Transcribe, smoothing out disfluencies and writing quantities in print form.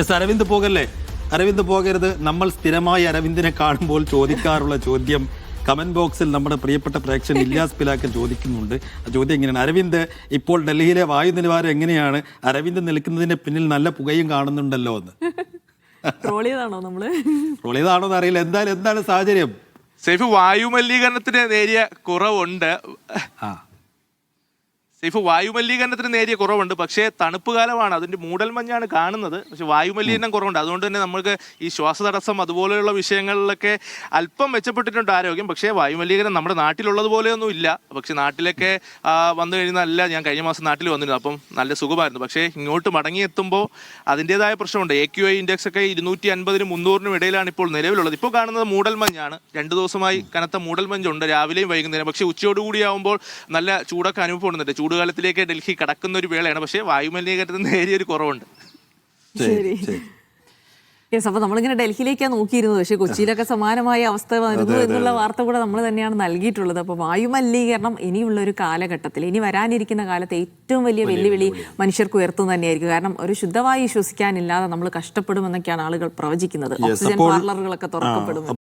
Yes, Aravind പോകല്ലേ, അരവിന്ദ് പോകരുത്. നമ്മൾ സ്ഥിരമായി അരവിന്ദിനെ കാണുമ്പോൾ ചോദിക്കാറുള്ള ചോദ്യം കമന്റ് ബോക്സിൽ നമ്മുടെ പ്രിയപ്പെട്ട പ്രേക്ഷകൻ ഇല്യാസ് പിലാക്കൽ ചോദിക്കുന്നുണ്ട്. ആ ചോദ്യം എങ്ങനെയാണ്: അരവിന്ദ്, ഇപ്പോൾ ഡൽഹിയിലെ വായു നിലവാരം എങ്ങനെയാണ്? അരവിന്ദ് നിൽക്കുന്നതിന്റെ പിന്നിൽ നല്ല പുകയും കാണുന്നുണ്ടല്ലോ എന്ന്. ട്രോൾ ചെയ്താണോ നമ്മള്? ട്രോൾ ചെയ്താണോ എന്ന് അറിയില്ല. എന്തായാലും എന്താണ് സാഹചര്യം? സൈഫ്, വായുമലിനീകരണത്തിന് നേരിയ കുറവുണ്ട്. സൈഫ്, വായുമലിനീകരണത്തിന് നേരിയ കുറവുണ്ട്. പക്ഷേ തണുപ്പ് കാലമാണ്, അതിൻ്റെ മൂടൽമഞ്ഞാണ് കാണുന്നത്. പക്ഷെ വായുമലിനീകരണം കുറവുണ്ട്. അതുകൊണ്ട് തന്നെ നമുക്ക് ഈ ശ്വാസതടസ്സം അതുപോലെയുള്ള വിഷയങ്ങളിലൊക്കെ അല്പം മെച്ചപ്പെട്ടിട്ടുണ്ട് ആരോഗ്യം. പക്ഷേ വായുമലിനീകരണം നമ്മുടെ നാട്ടിലുള്ളത് പോലെയൊന്നും ഇല്ല. പക്ഷെ നാട്ടിലൊക്കെ വന്നു കഴിഞ്ഞാൽ ഞാൻ കഴിഞ്ഞ മാസം നാട്ടിൽ വന്നിരുന്നു. അപ്പം നല്ല സുഖമായിരുന്നു. പക്ഷേ ഇങ്ങോട്ട് മടങ്ങിയെത്തുമ്പോൾ അതിൻ്റെതായ പ്രശ്നമുണ്ട്. AQI ഇൻഡെക്സ് ഒക്കെ 250-നും 300-നും ഇടയിലാണ് ഇപ്പോൾ നിലവിലുള്ളത്. ഇപ്പോൾ കാണുന്നത് മൂടൽമഞ്ഞാണ്. 2 ദിവസമായി കനത്ത മൂടൽമഞ്ഞുണ്ട്, രാവിലെയും വൈകുന്നേരം. പക്ഷേ ഉച്ചയോടുകൂടിയാവുമ്പോൾ നല്ല ചൂടൊക്കെ അനുഭവപ്പെടുന്നുണ്ട്. ചൂടുകാലത്തിലേക്ക് ഡൽഹി കടക്കുന്ന ഒരു വേളയാണ്. പക്ഷേ വായുമലിനീകരണത്തിന് നേരിയൊരു കുറവുണ്ട്. ശരി. യെസ്, അപ്പൊ നമ്മളിങ്ങനെ ഡൽഹിയിലേക്കാണ് നോക്കിയിരുന്നത്. പക്ഷെ കൊച്ചിയിലൊക്കെ സമാനമായ അവസ്ഥ വരുന്നു എന്നുള്ള വാർത്ത കൂടെ നമ്മൾ തന്നെയാണ് നൽകിയിട്ടുള്ളത്. അപ്പോൾ വായുമലിനീകരണം ഇനിയുള്ള ഒരു കാലഘട്ടത്തിൽ, ഇനി വരാനിരിക്കുന്ന കാലത്ത് ഏറ്റവും വലിയ വെല്ലുവിളി മനുഷ്യർക്ക് ഉയർത്തുന്നത് തന്നെയായിരിക്കും. കാരണം ഒരു ശുദ്ധവായു ശ്വസിക്കാനില്ലാതെ നമ്മൾ കഷ്ടപ്പെടുമെന്നൊക്കെയാണ് ആളുകൾ പ്രവചിക്കുന്നത്. ഓക്സിജൻ പാർലറുകളൊക്കെ തുറക്കപ്പെടും.